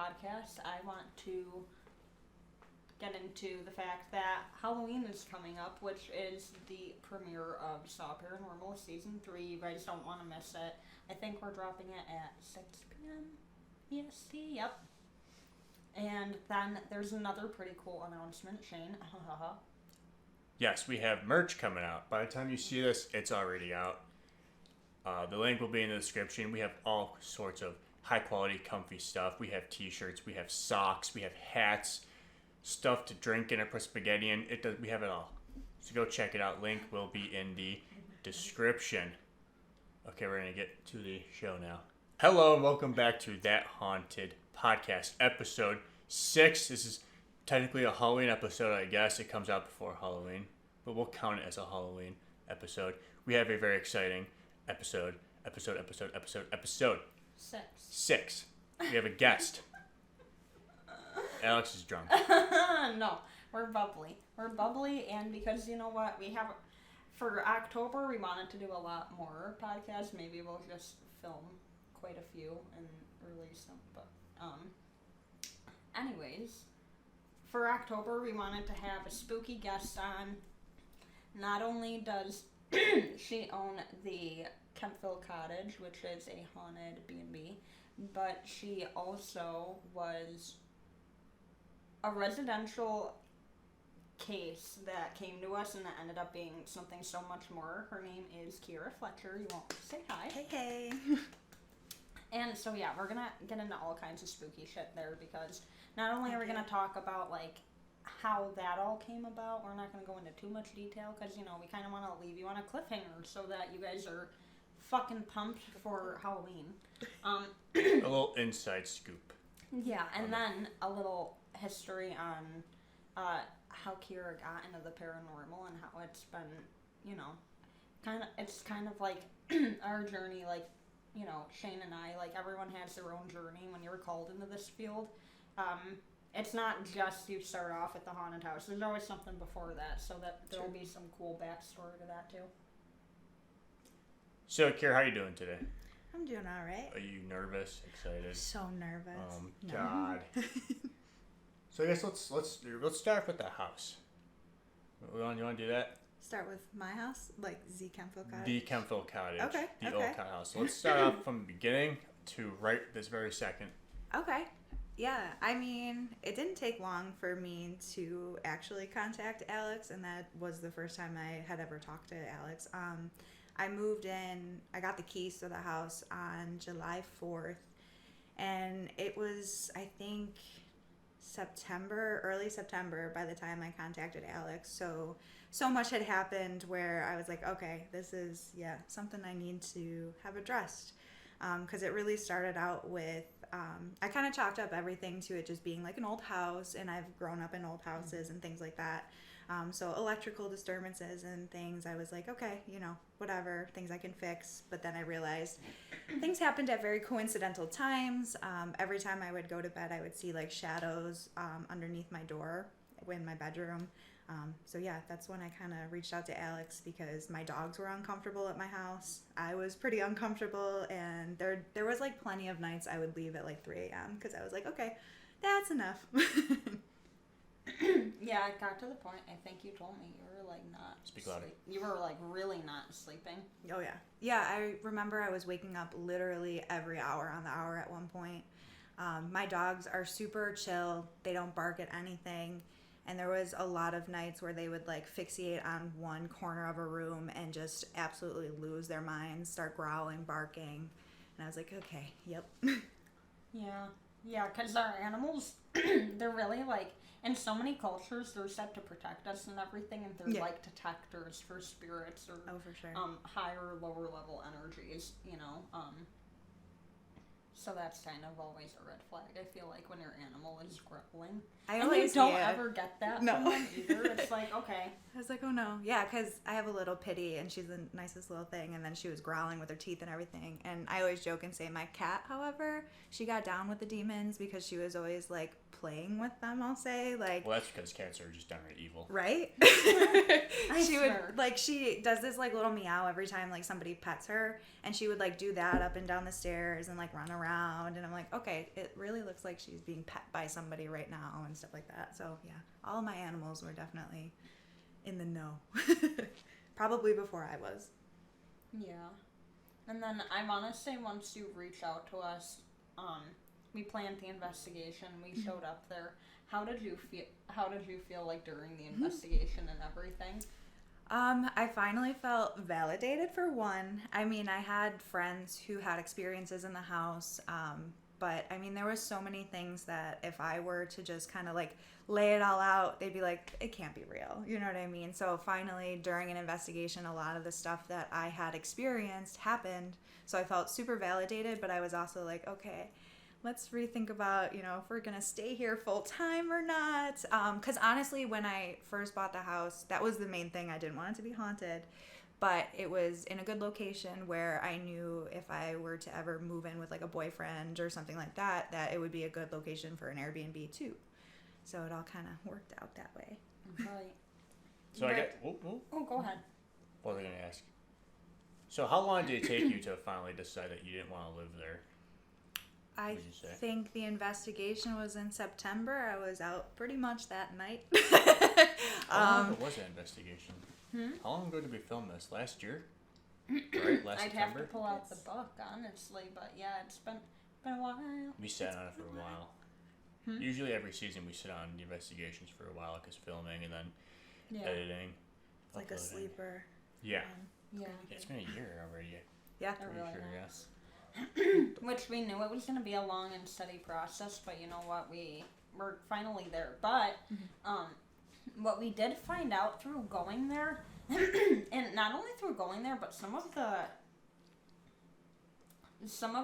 podcast, I want to get into the fact that Halloween is coming up, which is the premiere of S.A.W. Paranormal Season 3. You guys don't want to miss it. I think we're dropping it at 6 p.m. EST. Yep. And then there's another pretty cool announcement, Shane. Yes, we have merch coming out. By the time you see this, it's already out. The link will be in the description. We have all sorts of high-quality, comfy stuff. We have t-shirts, we have socks, we have hats, stuff to drink in or put spaghetti in. We have it all. So go check it out. Link will be in the description. Okay, we're going to get to the show now. Hello, and welcome back to That Haunted Podcast, episode 6. This is technically a Halloween episode, I guess. It comes out before Halloween, but we'll count it as a Halloween episode. We have a very exciting episode. Six. We have a guest. Alex is drunk. No, we're bubbly. We're bubbly, and because you know what, for October, we wanted to do a lot more podcasts. Maybe we'll just film quite a few and release them. But, anyways, for October, we wanted to have a spooky guest on. Not only does she own the Kempville Cottage, which is a haunted B&B, but she also was a residential case that came to us, and it ended up being something so much more. Her name is Keira Fletcher. You won't say hi. Hey. And so, yeah, we're going to get into all kinds of spooky shit there, because not only are we going to talk about, like, how that all came about, we're not going to go into too much detail, because, you know, we kind of want to leave you on a cliffhanger so that you guys are fucking pumped for Halloween. A little inside scoop. Yeah, and then a little history on how Keira got into the paranormal and how it's been, you know, it's kind of like our journey, like, you know, Shane and I, like, everyone has their own journey when you're called into this field. It's not just you start off at the haunted house. There's always something before that, so that there'll be some cool backstory to that, too. So, Keira, how are you doing today? I'm doing all right. Are you nervous, excited? So nervous. No. God. So I guess let's start with the house. You want to do that? Start with my house, like the Kempville Cottage. The Kempville Cottage. Okay. The old house. So let's start off from the beginning to right this very second. Okay. Yeah. I mean, it didn't take long for me to actually contact Alex, and that was the first time I had ever talked to Alex. I moved in, I got the keys to the house on July 4th, and it was, I think, early September by the time I contacted Alex. So much had happened where I was like, okay, this is, something I need to have addressed. Because it really started out with, I kind of chalked up everything to it just being like an old house, and I've grown up in old houses and things like that. So electrical disturbances and things, I was like, okay, you know, whatever, things I can fix. But then I realized things happened at very coincidental times. Every time I would go to bed, I would see like shadows underneath my door in my bedroom. So yeah, that's when I kind of reached out to Alex, because my dogs were uncomfortable at my house. I was pretty uncomfortable, and there was like plenty of nights I would leave at like 3 a.m. because I was like, okay, that's enough. Yeah, it got to the point, I think you told me you were like not Speak louder. You were like really not sleeping. Oh yeah. Yeah, I remember I was waking up literally every hour on the hour at one point. My dogs are super chill. They don't bark at anything. And there was a lot of nights where they would like fixate on one corner of a room and just absolutely lose their minds, start growling, barking. And I was like, okay, yep. Yeah, because our animals, they're really like, in so many cultures, they're set to protect us and everything, and they're like detectors for spirits or for sure. Higher, lower level energies, you know. So that's kind of always a red flag, I feel like, when your animal is growling. And you don't ever get that from them either. It's like, okay. I was like, oh no. Yeah, because I have a little Pitty, and she's the nicest little thing, and then she was growling with her teeth and everything. And I always joke and say my cat, however, she got down with the demons because she was always, like, playing with them, I'll say. Like, well, that's because cats are just downright evil. Right? She does this, like, little meow every time, like, somebody pets her, and she would, like, do that up and down the stairs and, like, run around around, and I'm like, okay, it really looks like she's being pet by somebody right now and stuff like that. So yeah, all of my animals were definitely in the know. Probably before I was. Yeah. And then I want to say once you reach out to us, we planned the investigation. We showed up there. How did you feel? How did you feel like during the investigation and everything? I finally felt validated for one. I mean, I had friends who had experiences in the house, but I mean, there was so many things that if I were to just kind of like lay it all out, they'd be like, it can't be real. You know what I mean? So finally, during an investigation, a lot of the stuff that I had experienced happened. So I felt super validated, but I was also like, okay, let's rethink about, if we're going to stay here full time or not. Because honestly, when I first bought the house, that was the main thing. I didn't want it to be haunted, but it was in a good location where I knew if I were to ever move in with like a boyfriend or something like that, that it would be a good location for an Airbnb too. So it all kind of worked out that way. Right. So I get. Oh, go ahead. What was I gonna ask? So how long did it take you to finally decide that you didn't want to live there? I think the investigation was in September. I was out pretty much that night. How long ago was that investigation? How long ago did we film this? Last year? Right? Last I'd September? have to pull out the book, honestly, but yeah, it's been a while. We sat on it for a while. Usually every season we sit on the investigations for a while because filming and then editing. It's like a sleeper. Yeah. Yeah. It's been a year already. Yeah. It really sure, has. Which we knew it was going to be a long and steady process, but you know what? We're finally there. But what we did find out through going there, and not only through going there, but some of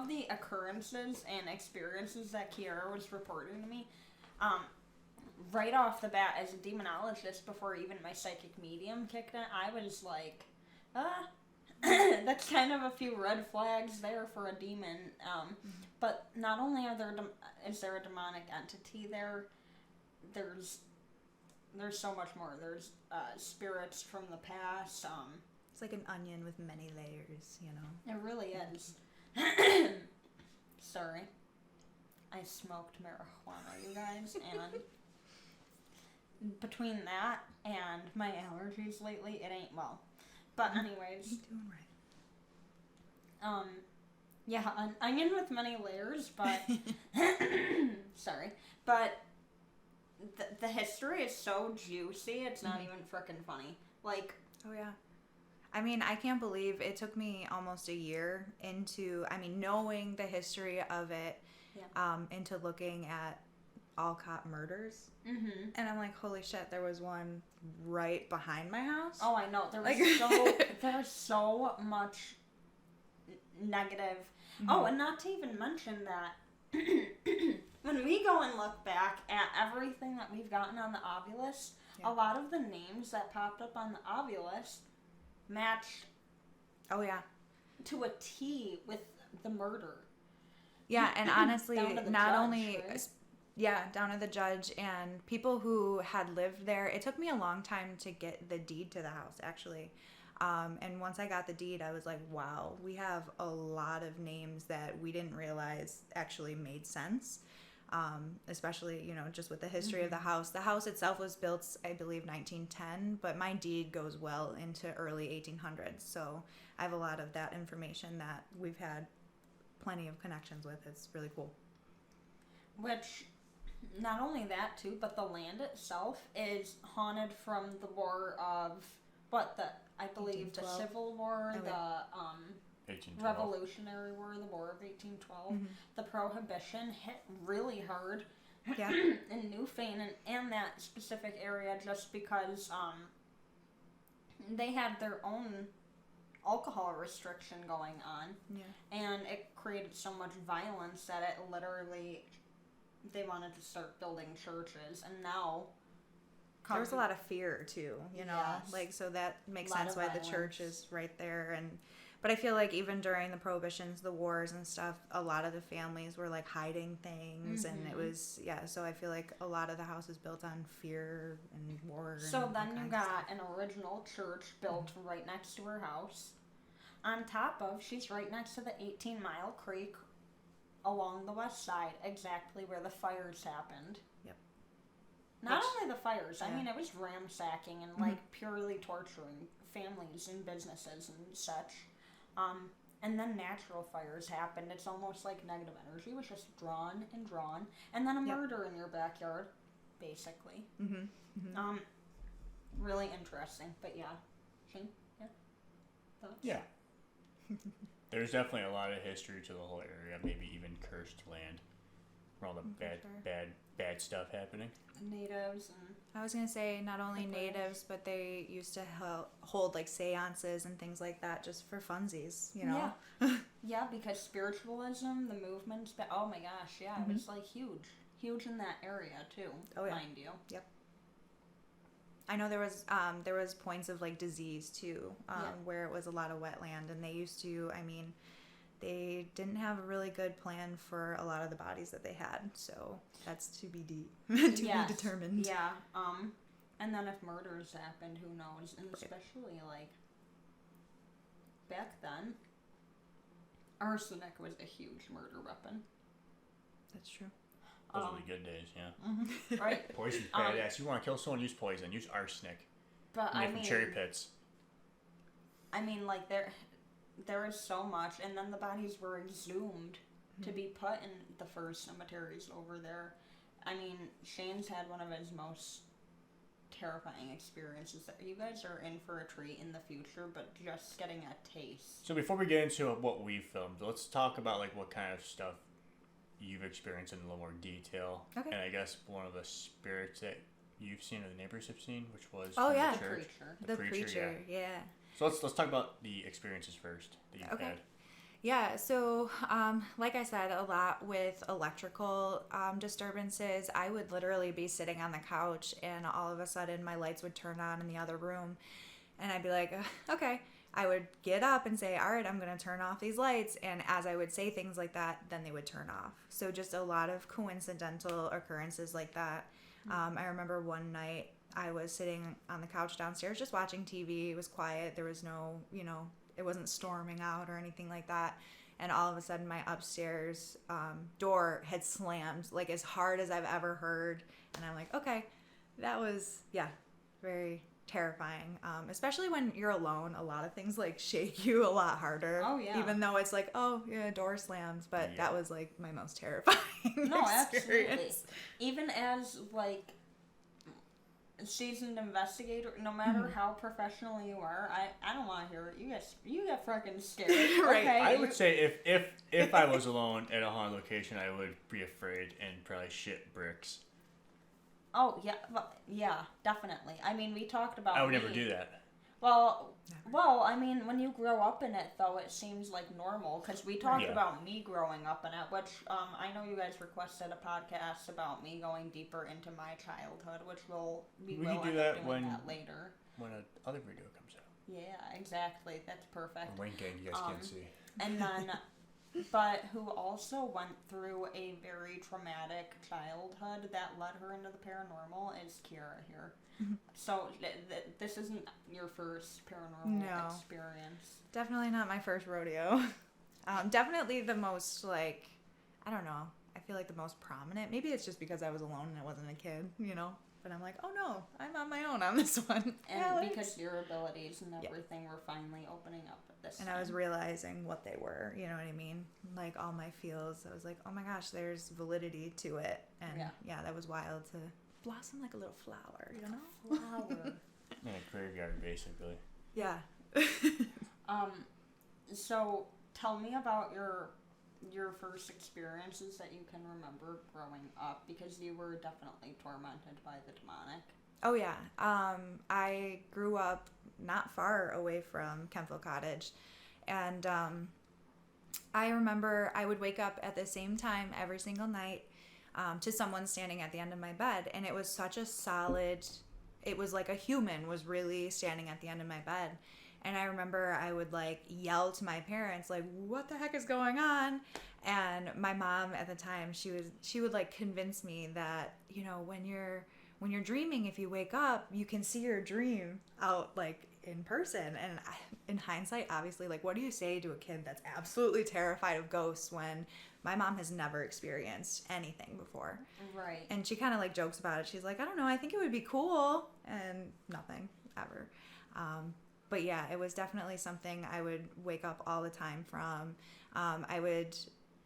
the occurrences and experiences that Keira was reporting to me, right off the bat as a demonologist, before even my psychic medium kicked in, I was like, that's kind of a few red flags there for a demon. But not only is there a demonic entity there, there's so much more. There's spirits from the past. It's like an onion with many layers, It really is. Sorry. I smoked marijuana, you guys, and between that and my allergies lately, it ain't well. But anyways, You're doing right. Yeah, an onion with many layers, but sorry, but the history is so juicy, it's not even frickin' funny. Like, oh yeah. I mean, I can't believe it took me almost a year into, knowing the history of it, into looking at Alcott murders. Mm-hmm. And I'm like, holy shit, there was one right behind my house. Oh, I know. There's so much negative. Mm-hmm. Oh, and not to even mention that when we go and look back at everything that we've gotten on the Ovulus, a lot of the names that popped up on the Ovulus match. Oh yeah. To a T with the murder. Yeah, and honestly, not only. Right? Yeah, down to the judge and people who had lived there. It took me a long time to get the deed to the house, actually. And once I got the deed, I was like, wow, we have a lot of names that we didn't realize actually made sense. Especially, just with the history of the house. The house itself was built, I believe, 1910, but my deed goes well into early 1800s. So I have a lot of that information that we've had plenty of connections with. It's really cool. Which, not only that too, but the land itself is haunted from the war of I believe the Civil War, the 1812. Revolutionary War, the War of 1812, the Prohibition hit really hard in Newfoundland and that specific area just because they had their own alcohol restriction going on, and it created so much violence that it literally. They wanted to start building churches, and now there was a lot of fear too, like, so that makes sense why the church is right there. But I feel like even during the prohibitions, the wars and stuff, a lot of the families were like hiding things, and it was so I feel like a lot of the house is built on fear and war. So then you got an original church built right next to her house. On top of, she's right next to the 18 Mile Creek, along the west side, exactly where the fires happened. Yep. Not Which- only the fires, I Yeah. mean, it was ransacking and, like, purely torturing families and businesses and such. And then natural fires happened. It's almost like negative energy was just drawn and drawn. And then a Yep. murder in your backyard, basically. Mm-hmm. Really interesting. But yeah. Shane? Yeah? Thoughts? Yeah. There's definitely a lot of history to the whole area, maybe even cursed land, where all the sure. bad stuff happening. Natives and I was gonna say not only The British. natives, but they used to hold like seances and things like that just for funsies, you know. yeah, because spiritualism, the movements, oh my gosh, yeah, it was like huge in that area too. Oh, yeah. Mind you. Yep. I know there was points of like disease too, where it was a lot of wetland, and they used to. I mean, they didn't have a really good plan for a lot of the bodies that they had, so that's to be Yes. be determined. Yeah. And then if murders happened, who knows? And especially like back then, arsenic was a huge murder weapon. That's true. Those are the good days, yeah. Right? Poison's badass. You want to kill someone, use poison. Use arsenic. But Made from cherry pits. I mean, like there is so much, and then the bodies were exhumed to be put in the first cemeteries over there. I mean, Shane's had one of his most terrifying experiences. That you guys are in for a treat in the future, but just getting a taste. So before we get into what we filmed, let's talk about like what kind of stuff you've experienced in a little more detail. Okay. And I guess one of the spirits that you've seen or the neighbors have seen, which was Oh, from yeah. the The church. preacher. The preacher, yeah. So let's talk about the experiences first that you've Okay. had. Yeah, so like I said, a lot with electrical disturbances. I would literally be sitting on the couch and all of a sudden my lights would turn on in the other room. And I'd be like, okay. I would get up and say, all right, I'm going to turn off these lights. And as I would say things like that, then they would turn off. So just a lot of coincidental occurrences like that. I remember one night I was sitting on the couch downstairs just watching TV. It was quiet. There was no, it wasn't storming out or anything like that. And all of a sudden my upstairs door had slammed like as hard as I've ever heard. And I'm like, okay, that was, very terrifying. Especially when you're alone, a lot of things like shake you a lot harder. Oh, yeah. Even though it's like, oh yeah, door slams. But Yeah. that was like my most terrifying No, absolutely. experience. Even as like a seasoned investigator, no matter how professional you are, I don't want to hear it. You get fucking scared. Right. Okay? I would say if I was alone at a haunted location, I would be afraid and probably shit bricks. Oh yeah, definitely. I mean, we talked about. I would never do that. Well, I mean, when you grow up in it, though, it seems like normal. Because we talked Yeah. about me growing up in it, which I know you guys requested a podcast about me going deeper into my childhood, which we We will can do end up that doing when- that later. When other video comes out. Yeah, exactly. That's perfect. I'm winking, you guys can't see. And then, but who also went through a very traumatic childhood that led her into the paranormal is Keira here. So this isn't your first paranormal No. experience. Definitely not my first rodeo. Definitely the most, like, I don't know. I feel like the most prominent. Maybe it's just because I was alone and I wasn't a kid, But I'm like, oh no, I'm on my own on this one. And Alex. because your abilities and everything were finally opening up at this And time. I was realizing what they were, you know what I mean? Like all my feels. I was like, oh my gosh, there's validity to it. And yeah, that was wild to blossom like a little flower, Flower. In a graveyard, basically. Yeah. So tell me about your first experiences that you can remember growing up, because you were definitely tormented by the demonic. Oh yeah. I grew up not far away from Kempville Cottage, and I remember I would wake up at the same time every single night to someone standing at the end of my bed, and it was such a solid. It was like a human was really standing at the end of my bed. And I remember I would like yell to my parents, like, what the heck is going on? And my mom at the time, she would like convince me that, when you're dreaming, if you wake up, you can see your dream out like in person. And in hindsight, obviously, like, what do you say to a kid that's absolutely terrified of ghosts when my mom has never experienced anything before. Right. And she kind of like jokes about it. She's like, I don't know, I think it would be cool. And nothing, ever. But yeah, it was definitely something I would wake up all the time from.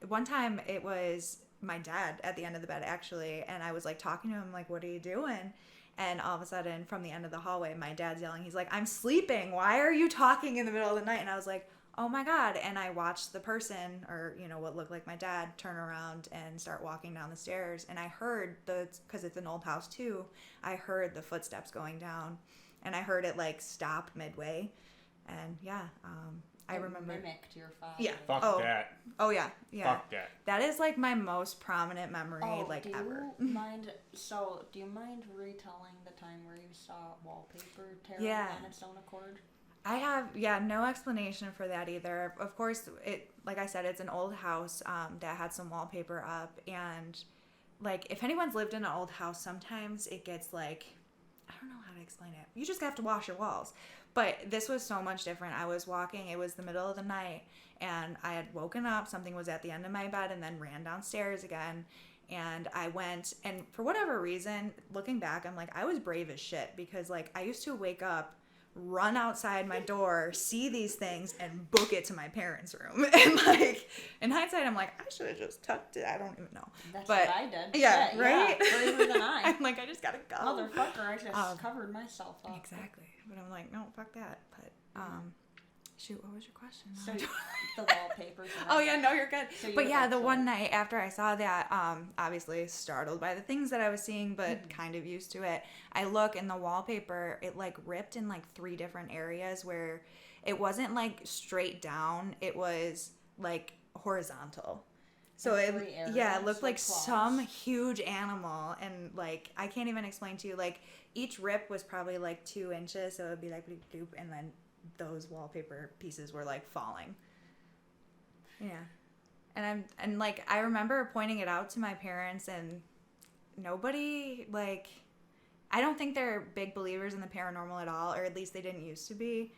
One time it was my dad at the end of the bed, actually. And I was like talking to him, like, what are you doing? And all of a sudden, from the end of the hallway, my dad's yelling. He's like, I'm sleeping. Why are you talking in the middle of the night? And I was like, oh my God. And I watched the person, or, you know, what looked like my dad, turn around and start walking down the stairs. And I heard because it's an old house too, I heard the footsteps going down. And I heard it like stop midway. And yeah, I remember. Mimicked your father. Yeah. Fuck that. Oh yeah. Yeah. Fuck that. That is like my most prominent memory, like ever. Do you mind retelling the time where you saw wallpaper tearing on its own accord? I have, no explanation for that either. Of course, like I said, it's an old house that had some wallpaper up. And, like, if anyone's lived in an old house, sometimes it gets, like, I don't know how to explain it. You just have to wash your walls. But this was so much different. I was walking. It was the middle of the night. And I had woken up. Something was at the end of my bed and then ran downstairs again. And I went. And for whatever reason, looking back, I'm like, I was brave as shit. Because, like, I used to wake up, run outside my door, see these things, and book it to my parents' room. And, like, in hindsight, I'm like, I should have just tucked it. I don't even know. That's but, what I did. Yeah, Shit, right? Yeah, braver than I. I'm like, I just gotta go. Motherfucker, I just covered myself up. Exactly. But I'm like, no, fuck that. But, shoot, what was your question? So the wallpapers. Oh, yeah, no, you're good. So but yeah, the one night after I saw that, obviously startled by the things that I was seeing, but kind of used to it. I look and the wallpaper, it like ripped in like 3 different areas where it wasn't like straight down. It was like horizontal. So it looked like some huge animal, and like I can't even explain to you. Like each rip was probably like 2 inches, so it would be like bloop, bloop, and then those wallpaper pieces were like falling. Yeah, and like I remember pointing it out to my parents, and nobody like. I don't think they're big believers in the paranormal at all, or at least they didn't used to be.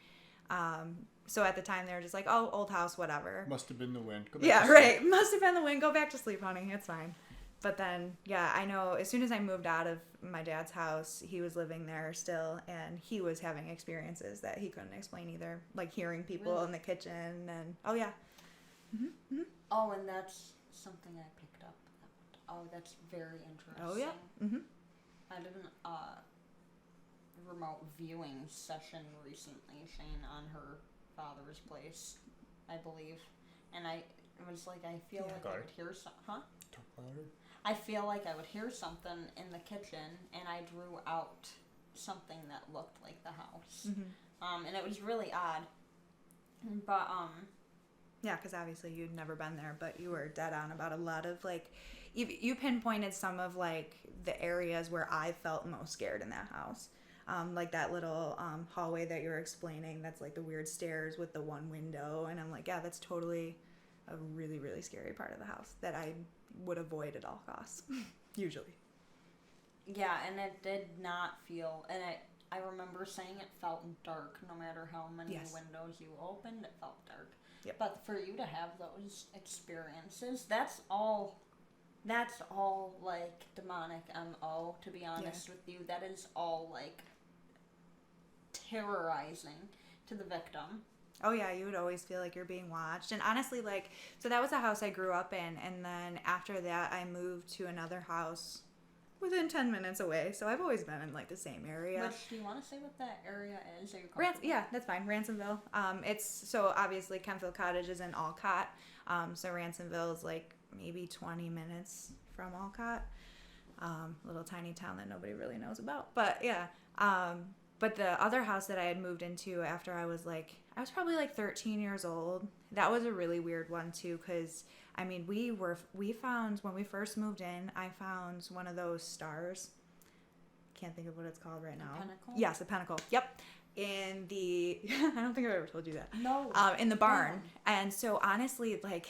So at the time, they were just like, oh, old house, whatever. Must have been the wind. Go back to right. sleep. Must have been the wind. Go back to sleep, honey. It's fine. But then, yeah, I know as soon as I moved out of my dad's house, he was living there still, and he was having experiences that he couldn't explain either, like hearing people in the kitchen, and, oh, yeah. Mm-hmm. Oh, and that's something I picked up. Oh, that's very interesting. Oh, yeah. Mm-hmm. I did a remote viewing session recently, Shane, on her father's place, I believe. And I was like, I feel like I would hear I feel like I would hear something in the kitchen, and I drew out something that looked like the house. Mm-hmm. And it was really odd. But, yeah, because obviously you'd never been there, but you were dead on about a lot of, like, you pinpointed some of, like, the areas where I felt most scared in that house. Like that little hallway that you were explaining, that's, like, the weird stairs with the one window. And I'm like, yeah, that's totally a really, really scary part of the house that I would avoid at all costs, usually. Yeah, and it did not feel, and I remember saying it felt dark no matter how many windows you opened, it felt dark. Yep. But for you to have those experiences, that's all like demonic MO, to be honest with you. That is all like terrorizing to the victim. Oh yeah, you would always feel like you're being watched. And honestly, like, so that was a house I grew up in, and then after that I moved to another house within 10 minutes away. So I've always been in like the same area. Which, do you want to say what that area is? Yeah, that's fine. Ransomville. It's so obviously Kempville Cottage is in Alcott. So Ransomville is like maybe 20 minutes from Alcott. Little tiny town that nobody really knows about. But yeah. But the other house that I had moved into after I was probably like 13 years old. That was a really weird one too, because I mean, we found, when we first moved in, I found one of those stars. Can't think of what it's called right now. A pinnacle? Yes, a pinnacle. Yep. In the, I don't think I've ever told you that. No. In the barn. No. And so honestly, like,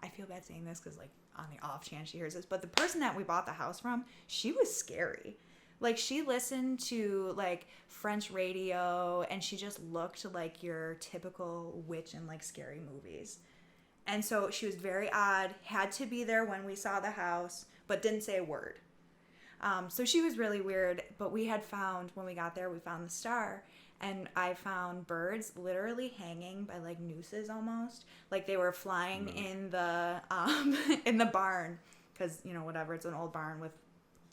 I feel bad saying this because like on the off chance she hears this, but the person that we bought the house from, she was scary. Like, she listened to, like, French radio, and she just looked like your typical witch in, like, scary movies. And so she was very odd, had to be there when we saw the house, but didn't say a word. So she was really weird, but we had found, when we got there, we found the star, and I found birds literally hanging by like nooses almost, like they were flying in the barn, because, you know, whatever, it's an old barn with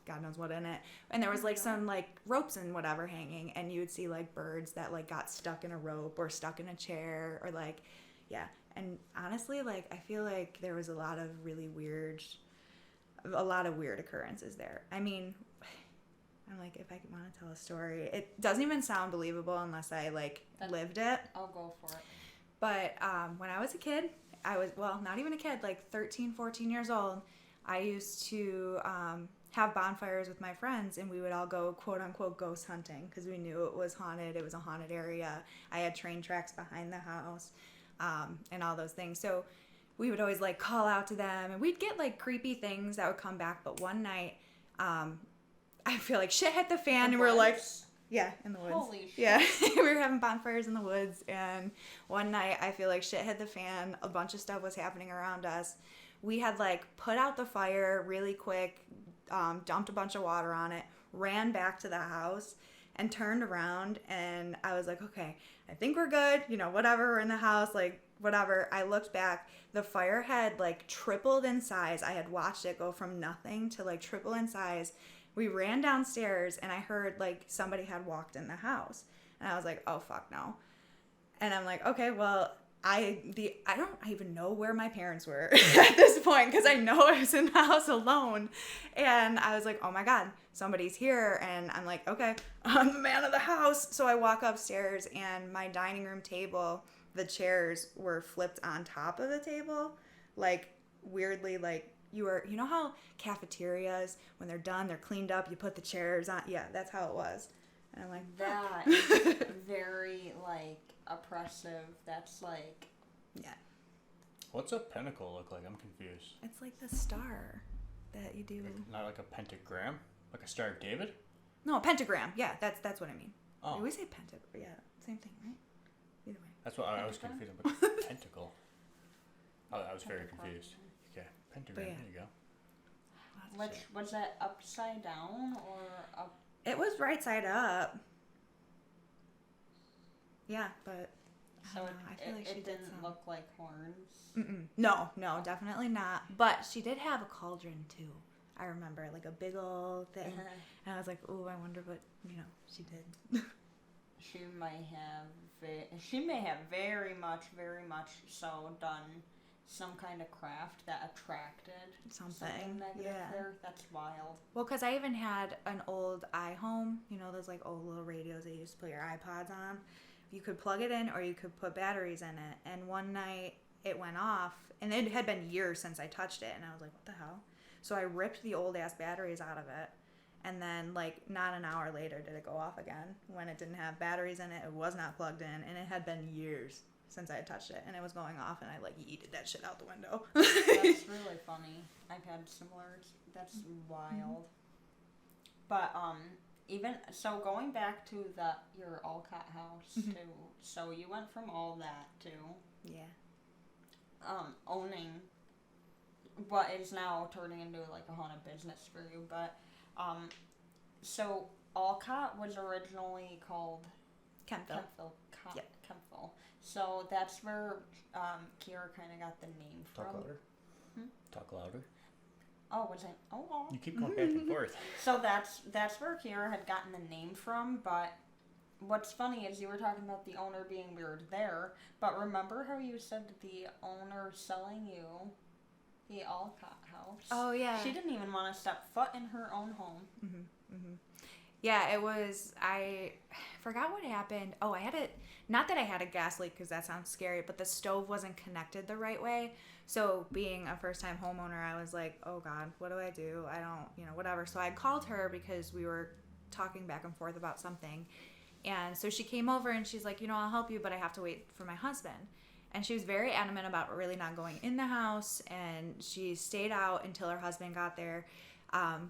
God knows what in it, and there was like some like ropes and whatever hanging, and you would see like birds that like got stuck in a rope or stuck in a chair or like, yeah. And honestly, like, I feel like there was a lot of weird occurrences there. I mean, I'm like, if I want to tell a story, it doesn't even sound believable unless I like lived it. I'll go for it. But when I was a kid, not even a kid, like 13, 14 years old, I used to have bonfires with my friends, and we would all go quote unquote ghost hunting because we knew it was haunted. It was a haunted area. I had train tracks behind the house. And all those things. So we would always like call out to them, and we'd get like creepy things that would come back. But one night, I feel like shit hit the fan, and we're like, yeah, in the woods. Holy shit. Yeah, we were having bonfires in the woods, and one night I feel like shit hit the fan. A bunch of stuff was happening around us. We had like put out the fire really quick, dumped a bunch of water on it, ran back to the house, and turned around, and I was like, okay, I think we're good, you know, whatever, we're in the house, like, whatever. I looked back, the fire had, like, tripled in size. I had watched it go from nothing to, like, triple in size. We ran downstairs, and I heard, like, somebody had walked in the house, and I was like, oh, fuck no. And I'm like, okay, well, I don't even know where my parents were at this point, because I know I was in the house alone. And I was like, oh my God, somebody's here. And I'm like, okay, I'm the man of the house. So I walk upstairs, and my dining room table, the chairs were flipped on top of the table. Like, weirdly, like, you know how cafeterias, when they're done, they're cleaned up, you put the chairs on? Yeah, that's how it was. And I'm like, that is very, like, oppressive. That's like, yeah. What's a pentacle look like? I'm confused. It's like the star that you do. Not like a pentagram? Like a Star of David? No, a pentagram. Yeah, that's what I mean. Oh. I always say pentagram. Yeah, same thing, right? Either way. That's what I was confused about. Pentacle. I was very confused. Okay, pentagram. Yeah. There you go. which, was that upside down or up? It was right side up. Yeah, but I So don't know. I feel like she it did didn't some. look like horns. Mm-mm. No, definitely not. But she did have a cauldron too. I remember, like a big old thing, and I was like, "Ooh, I wonder what she did." She may have very much so done some kind of craft that attracted something negative Yeah. there. That's wild. Well, because I even had an old iHome, those like old little radios that you used to put your iPods on. You could plug it in or you could put batteries in it. And one night it went off, and it had been years since I touched it, and I was like, what the hell? So I ripped the old ass batteries out of it, and then like not an hour later did it go off again when it didn't have batteries in it. It was not plugged in, and it had been years since I had touched it, and it was going off, and I like yeeted that shit out the window. That's really funny. I've had similar. That's wild. Mm-hmm. But even so, going back to your Alcott house Mm-hmm. too. So you went from all that to Yeah. Owning what is now turning into like a haunted business for you. But so Alcott was originally called Kempville. Yep. Kempville. So that's where Keira kind of got the name from. Talk louder. Talk louder. Oh, was it? Oh. You keep going back and forth. So that's where Keira had gotten the name from. But what's funny is you were talking about the owner being weird there. But remember how you said the owner selling you the Alcott house? Oh yeah. She didn't even want to step foot in her own home. Yeah, it was, I forgot what happened. Oh, not that I had a gas leak because that sounds scary, but the stove wasn't connected the right way. So being a first-time homeowner, I was like, oh God, what do I do? I don't, whatever. So I called her because we were talking back and forth about something. And so she came over and she's like, I'll help you, but I have to wait for my husband. And she was very adamant about really not going in the house, and she stayed out until her husband got there.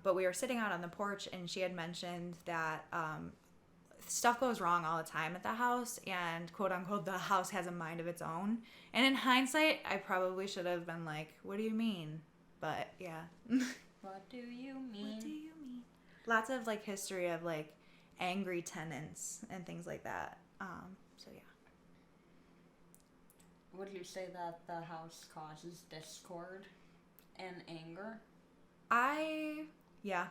But we were sitting out on the porch, and she had mentioned that stuff goes wrong all the time at the house, and quote unquote the house has a mind of its own. And in hindsight, I probably should have been like, what do you mean? But yeah. What do you mean? What do you mean? Lots of like history of like angry tenants and things like that. So yeah. Would you say that the house causes discord and anger? Yeah,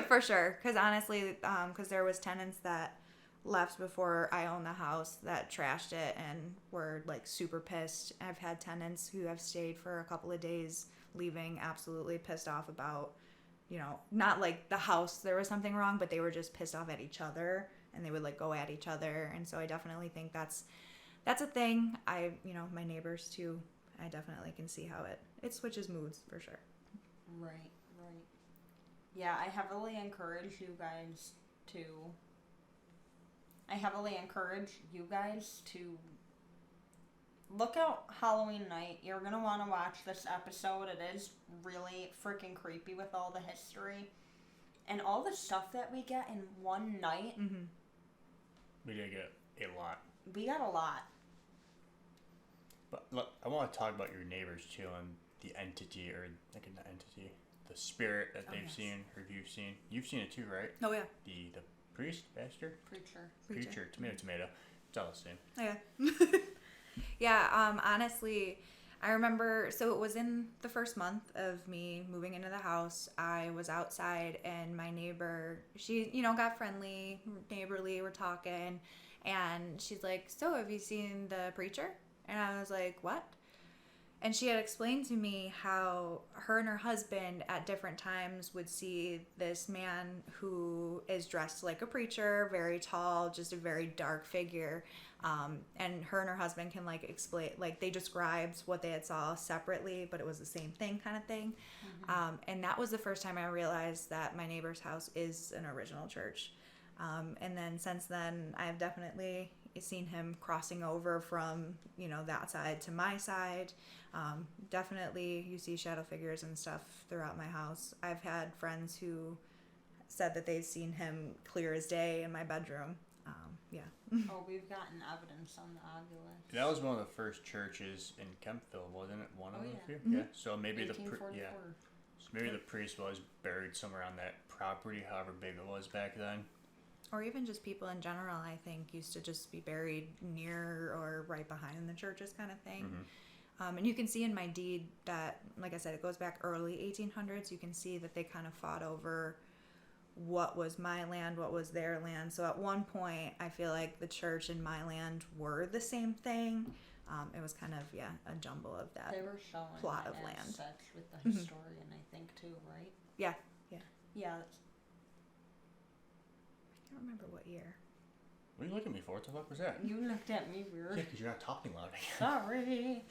for sure. Because honestly, because there was tenants that left before I owned the house that trashed it and were like super pissed. I've had tenants who have stayed for a couple of days leaving absolutely pissed off about, not like the house, there was something wrong, but they were just pissed off at each other and they would like go at each other. And so I definitely think that's a thing. My neighbors too, I definitely can see how it switches moods for sure. Right. Yeah, I heavily encourage you guys to look out Halloween night. You're going to want to watch this episode. It is really freaking creepy with all the history and all the stuff that we get in one night. Mm-hmm. We did get a lot. We got a lot. But look, I want to talk about your neighbors too and the entity, or like not entity, the spirit that they've seen or you've seen. You've seen it too, right? Oh yeah. The priest, pastor, Preacher. tomato. It's all the same. Yeah. Yeah. Honestly, I remember. So it was in the first month of me moving into the house. I was outside, and my neighbor, she, got friendly, neighborly. We're talking, and she's like, "So, have you seen the preacher?" And I was like, "What?" And she had explained to me how her and her husband at different times would see this man who is dressed like a preacher, very tall, just a very dark figure. And her and her husband can like explain, like they described what they had saw separately, but it was the same thing kind of thing. Mm-hmm. And that was the first time I realized that my neighbor's house is an original church. And then since then, I've definitely seen him crossing over from, that side to my side. Definitely you see shadow figures and stuff throughout my house. I've had friends who said that they've seen him clear as day in my bedroom. Yeah. Oh, we've gotten evidence on the Oculus. That was one of the first churches in Kempville, wasn't it? One of the few? Mm-hmm. Yeah. So maybe the priest was buried somewhere on that property, however big it was back then. Or even just people in general, I think, used to just be buried near or right behind the churches kind of thing. Mm-hmm. And you can see in my deed that, like I said, it goes back early 1800s. You can see that they kind of fought over what was my land, what was their land. So at one point, I feel like the church and my land were the same thing. It was kind of, a jumble of that. They were showing plot of as land. Such with the historian, I think, too, right? Yeah. Yeah. I can't remember what year. What are you looking at me for? What the fuck was that? You looked at me weird. Yeah, because you're not talking loud. Sorry.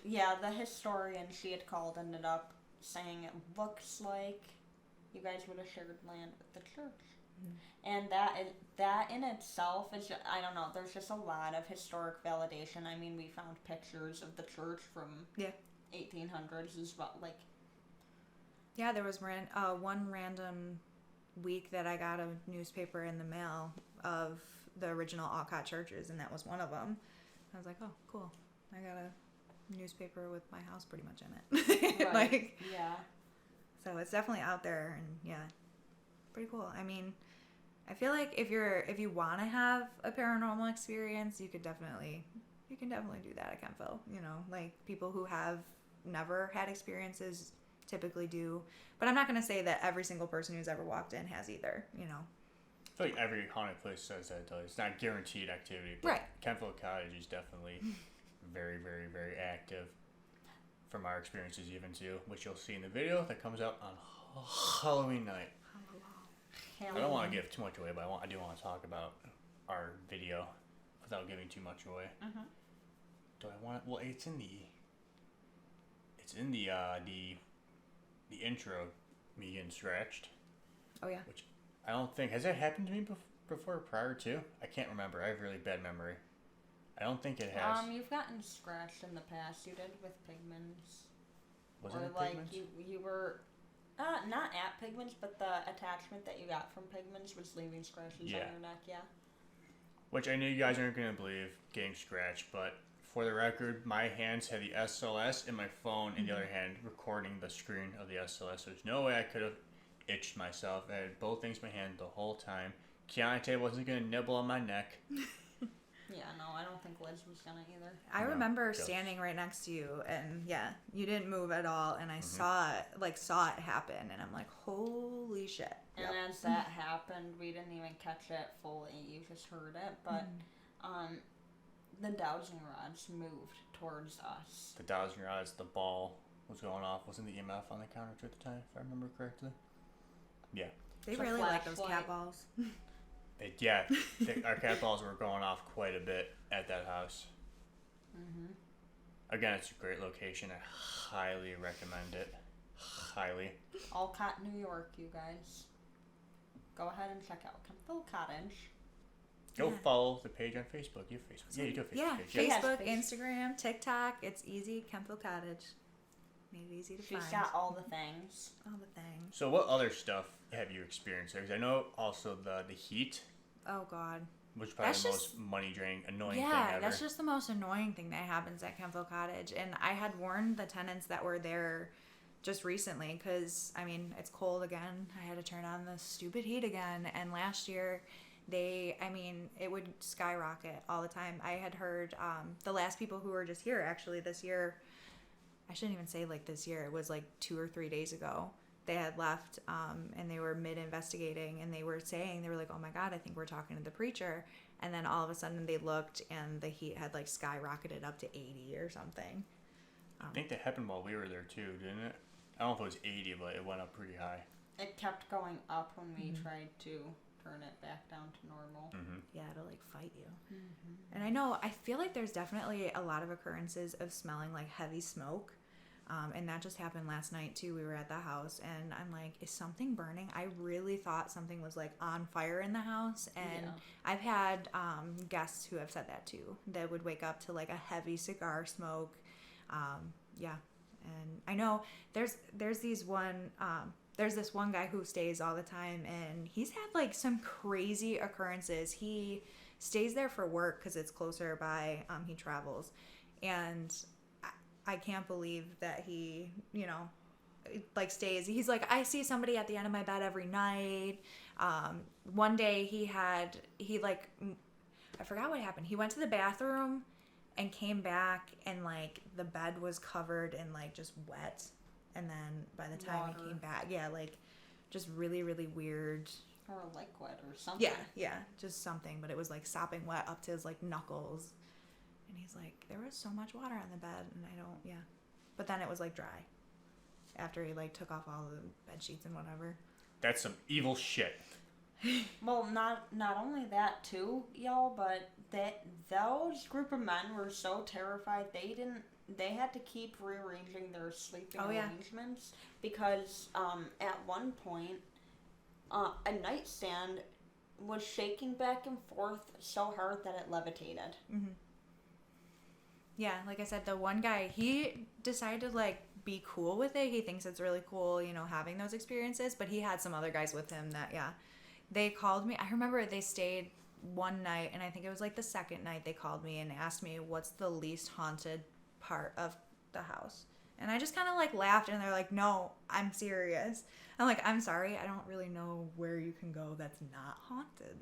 Yeah, the historian she had called ended up saying it looks like you guys would have shared land with the church. Mm-hmm. And that in itself is just, I don't know, there's just a lot of historic validation. I mean, we found pictures of the church from 1800s as well, like. Yeah, there was one random week that I got a newspaper in the mail of the original Alcott churches, and that was one of them. I was like, oh, cool. I got a newspaper with my house pretty much in it. Right. Yeah. So it's definitely out there, and pretty cool. I mean, I feel like if you want to have a paranormal experience, you can definitely do that at Kempville. Like people who have never had experiences typically do, but I'm not going to say that every single person who's ever walked in has either. I feel like every haunted place says that though. It's not guaranteed activity, but right. Kempville Cottage is definitely very, very, very active from our experiences even too, which you'll see in the video that comes out on Halloween night. I don't want to give too much away, but I do want to talk about our video without giving too much away. Uh-huh. Do I want it? Well, it's in the intro, me getting scratched. Oh yeah. Which I don't think has that happened to me before prior to. I can't remember. I have really bad memory. I don't think it has. You've gotten scratched in the past. You did with pigments. Was it like pigments? you were Not at Pigman's, but the attachment that you got from Pigman's was leaving scratches on your neck, yeah. Which I know you guys aren't going to believe getting scratched, but for the record, my hands had the SLS and my phone in the other hand recording the screen of the SLS. There's no way I could have itched myself. I had both things in my hand the whole time. Keontae wasn't going to nibble on my neck. Yeah, no, I don't think Liz was gonna either. I remember standing right next to you, and you didn't move at all, and I saw it happen, and I'm like, holy shit. And as that happened, we didn't even catch it fully. You just heard it, but the dowsing rods moved towards us. The dowsing rods, the ball was going off. Wasn't the EMF on the counter at the time, if I remember correctly? Yeah. They really like those cat balls. Our cat balls were going off quite a bit at that house. Mm-hmm. Again, it's a great location. I highly recommend it. Highly. Alcott, New York, you guys. Go ahead and check out Kempville Cottage. Go follow the page on Facebook. You have Facebook. Yeah, you do have Facebook page. Facebook, Instagram, TikTok. It's easy. Kempville Cottage. Made it easy to find. She's got all the things. All the things. So what other stuff have you experienced there? Because I know also the heat. Oh, God. Which is probably the most money-draining, annoying thing ever. Yeah, that's just the most annoying thing that happens at Kempville Cottage. And I had warned the tenants that were there just recently because, I mean, it's cold again. I had to turn on the stupid heat again. And last year, it would skyrocket all the time. I had heard the last people who were just here, actually, this year, I shouldn't even say like this year, it was like 2 or 3 days ago. They had left and they were mid-investigating and they were like, oh my God, I think we're talking to the preacher. And then all of a sudden they looked and the heat had like skyrocketed up to 80 or something. I think that happened while we were there too, didn't it? I don't know if it was 80, but it went up pretty high. It kept going up when we tried to turn it back down to normal. Mm-hmm. Yeah, it'll like fight you. Mm-hmm. And I feel like there's definitely a lot of occurrences of smelling like heavy smoke. And that just happened last night too. We were at the house and I'm like, is something burning? I really thought something was like on fire in the house. And I've had guests who have said that too. That would wake up to like a heavy cigar smoke. And I know there's this one guy who stays all the time and he's had like some crazy occurrences. He stays there for work because it's closer by. He travels. And I can't believe that he, like stays. He's like, I see somebody at the end of my bed every night. One day I forgot what happened. He went to the bathroom and came back and like the bed was covered in like just wet. And then by the time he came back, like just really, really weird. Or liquid or something. Yeah, just something. But it was like sopping wet up to his like knuckles. And he's like, there was so much water on the bed, and But then it was like dry after he like took off all the bed sheets and whatever. That's some evil shit. Well, not only that too, y'all, but those group of men were so terrified they had to keep rearranging their sleeping arrangements because at one point a nightstand was shaking back and forth so hard that it levitated. Mm-hmm. Yeah, like I said, the one guy, he decided to, like, be cool with it. He thinks it's really cool, having those experiences. But he had some other guys with him that, they called me. I remember they stayed one night, and I think it was, like, the second night they called me and asked me what's the least haunted part of the house. And I just kind of, like, laughed, and they're like, no, I'm serious. I'm like, I'm sorry, I don't really know where you can go that's not haunted.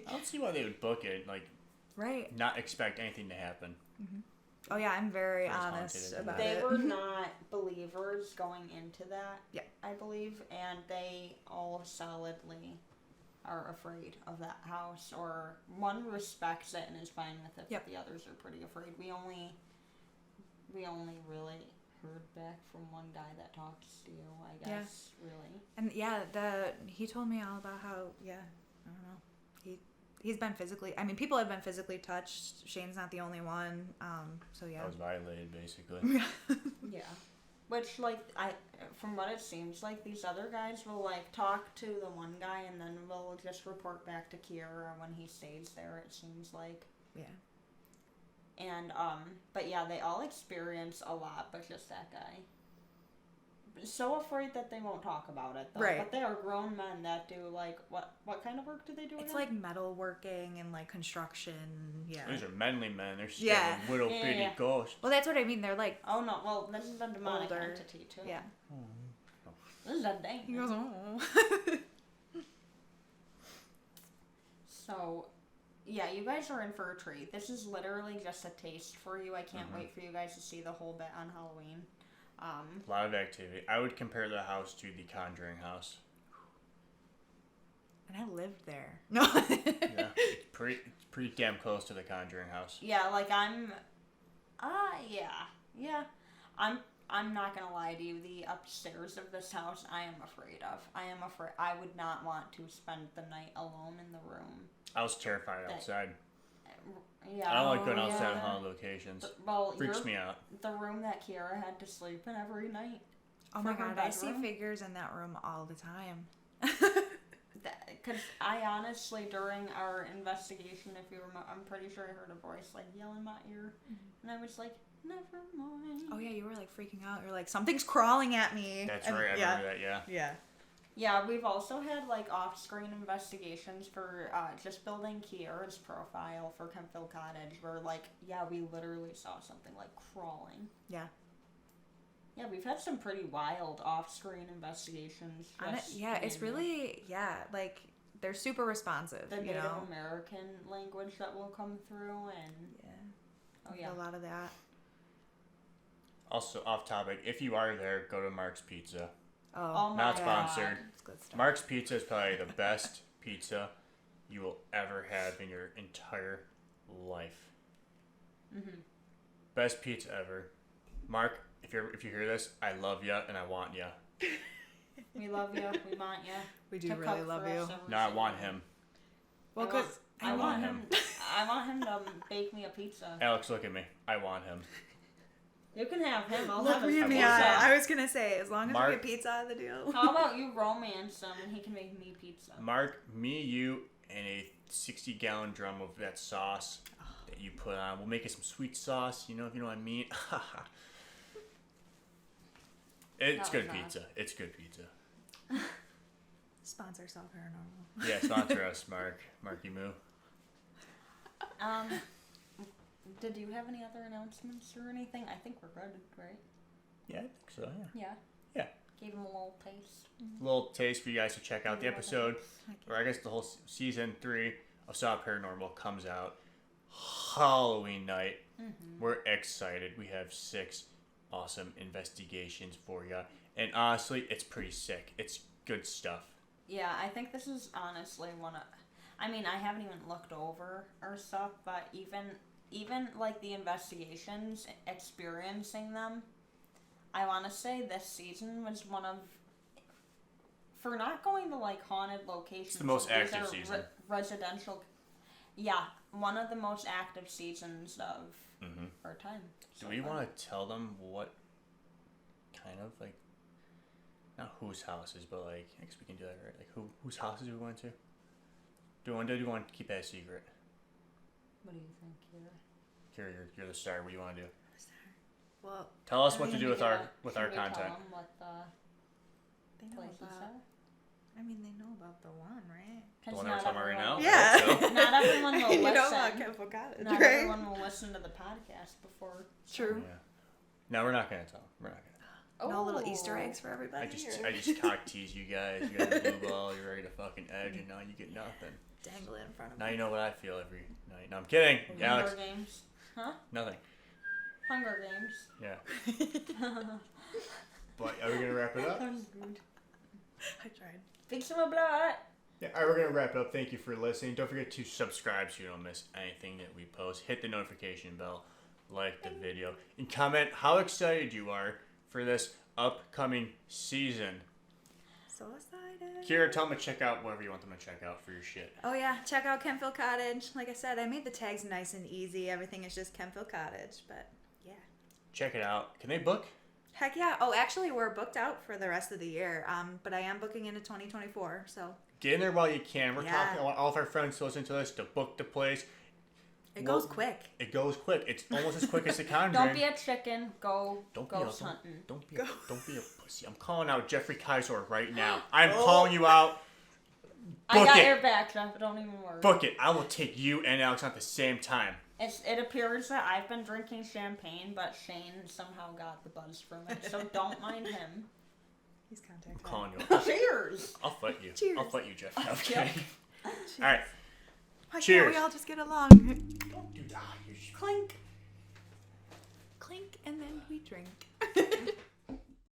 I don't see why they would book it, like... Right. Not expect anything to happen. Mm-hmm. Oh, yeah, I'm very honest about it. They were not believers going into that, I believe, and they all solidly are afraid of that house, or one respects it and is fine with it, but the others are pretty afraid. We only really heard back from one guy that talks to you, I guess, really. And, he told me all about how, I don't know, he's been physically... I mean, people have been physically touched. Shane's not the only one. So, yeah. I was violated, basically. Yeah. Which, like, from what it seems like, these other guys will, like, talk to the one guy and then will just report back to Keira when he stays there, it seems like. Yeah. And, but yeah, they all experience a lot, but just that guy. so afraid that they won't talk about it, though. Right. But they are grown men that do, like, what kind of work do they do It's again? like metalworking and like construction. Yeah. These are manly men. They're scared of little Yeah, bitty yeah. ghosts. Well, that's what I mean. They're like Oh, no. Well, this is a demonic older. entity, too. Yeah. This is a dang. He goes, oh. So, yeah, you guys are in for a treat. This is literally just a taste for you. I can't wait for you guys to see the whole bit on Halloween. A lot of activity. I would compare the house to the Conjuring house. And I lived there. No. Yeah, it's pretty damn close to the Conjuring house. Yeah, like yeah. I'm not gonna lie to you. The upstairs of this house, I am afraid of. I would not want to spend the night alone in the room. I was terrified outside. Yeah. I don't like going outside yeah. of haunted locations. Well, Freaks me out. The room that Keira had to sleep in every night. Oh my for her god, I see bedroom. figures in that room all the time. Because I honestly, during our investigation, if you remember, I'm pretty sure I heard a voice like yell in my ear, and I was like, never mind. Oh yeah, you were like freaking out. You're like, something's crawling at me. That's And- right. I remember that. Yeah. Yeah. Yeah, we've also had like off-screen investigations for just building Keira's profile for Kempville Cottage, where like, yeah, we literally saw something like crawling. Yeah. Yeah, we've had some pretty wild off-screen investigations. Yeah, it's in really, like, they're super responsive, the you Native know? American language that will come through, and Yeah. oh yeah, A lot of that. Also, off topic, if you are there, go to Mark's Pizza. oh my Not god. sponsored. It's good stuff. Mark's Pizza is probably the best pizza you will ever have in your entire life. Mm-hmm. Best pizza ever. Mark, if you hear this, I love ya and I want ya. We love you. We want you. We do to really cook love for you. us every No, I single want day. him. Well, I want- because I want him. him. I want him to bake me a pizza. Alex, look at me. I want him. You can have him. I'll look have his me in the pizza. eye. I was going to say, as long as Mark- we get pizza out of the deal. How about you romance him and he can make me pizza? Mark, me, you, and a 60-gallon drum of that sauce that you put on. We'll make it some sweet sauce, if you know what I mean. It's That good was pizza. It's good pizza. Sponsor Self Paranormal. Yeah, sponsor us, Mark. Marky Moo. Did you have any other announcements or anything? I think we're good, right? Yeah, I think so, yeah. Yeah. Yeah. Gave him a little taste. A little taste for you guys to check out the episode, or I guess the whole season 3 of S.A.W. Paranormal comes out Halloween night. Mm-hmm. We're excited. We have 6 awesome investigations for you, and honestly, it's pretty sick. It's good stuff. Yeah, I think this is honestly one of. I mean, I haven't even looked over our stuff, but even like the investigations, experiencing them, I want to say this season was one of. For not going to like haunted locations, It's the most these active are season. Residential. Yeah, one of the most active seasons of Mm-hmm. our time. Do we want to tell them what kind of like, not whose houses, but like, I guess we can do that, right? Like whose houses we went to? Do you want to keep that a secret? What do you think, Keira? Keira, you're the star. What do you want to do? Well, Tell us I what to mean, do with yeah, our should we content. Tell them what they the know places about. are? I mean, they know about the one, right? The 'Cause one that we're not talking about right now? everyone- I Yeah. hope so. Not everyone will You listen. know about Kempville Cottage, Not right? everyone will listen to the podcast before. True. Yeah. No, we're not gonna tell. We're not gonna. No little Easter Oh. eggs for everybody. or I just cock tease you guys. You got a blue ball. You're ready to fucking edge, and now you get nothing. dangle it in front of Now me. you know what I feel every night. No, I'm kidding. Hunger Alex, Games. Huh? nothing. Hunger Games. Yeah. But are we gonna wrap it up? That was good. I tried. Fix him a blood. Yeah, all right, we're going to wrap it up. Thank you for listening. Don't forget to subscribe so you don't miss anything that we post. Hit the notification bell, like the video, and comment how excited you are for this upcoming season. So excited. Keira, tell them to check out whatever you want them to check out for your shit. Oh yeah, check out Kempville Cottage. Like I said, I made the tags nice and easy. Everything is just Kempville Cottage, but yeah. Check it out. Can they book? Heck yeah. Oh, actually, we're booked out for the rest of the year. But I am booking into 2024. So Get in there while you can. We're Yeah. talking, I want all of our friends to listen to this to book the place. It goes quick. It goes quick. It's almost as quick as the Conjuring. Don't be a chicken. Go ghost hunting. Don't be a pussy. I'm calling out Jeffrey Kaiser right now. I'm calling you out. I got your back, Jeff. Don't even worry. Book it. I will take you and Alex at the same time. It appears that I've been drinking champagne, but Shane somehow got the buzz from it, so don't mind him. He's contacted. I'm calling you out. Cheers! I'll fight you. Cheers. I'll fight you, Jeff. No, I'm Yep. kidding. All right. Why Cheers. can't we all just get along? Don't do that. Clink. Clink, and then we drink.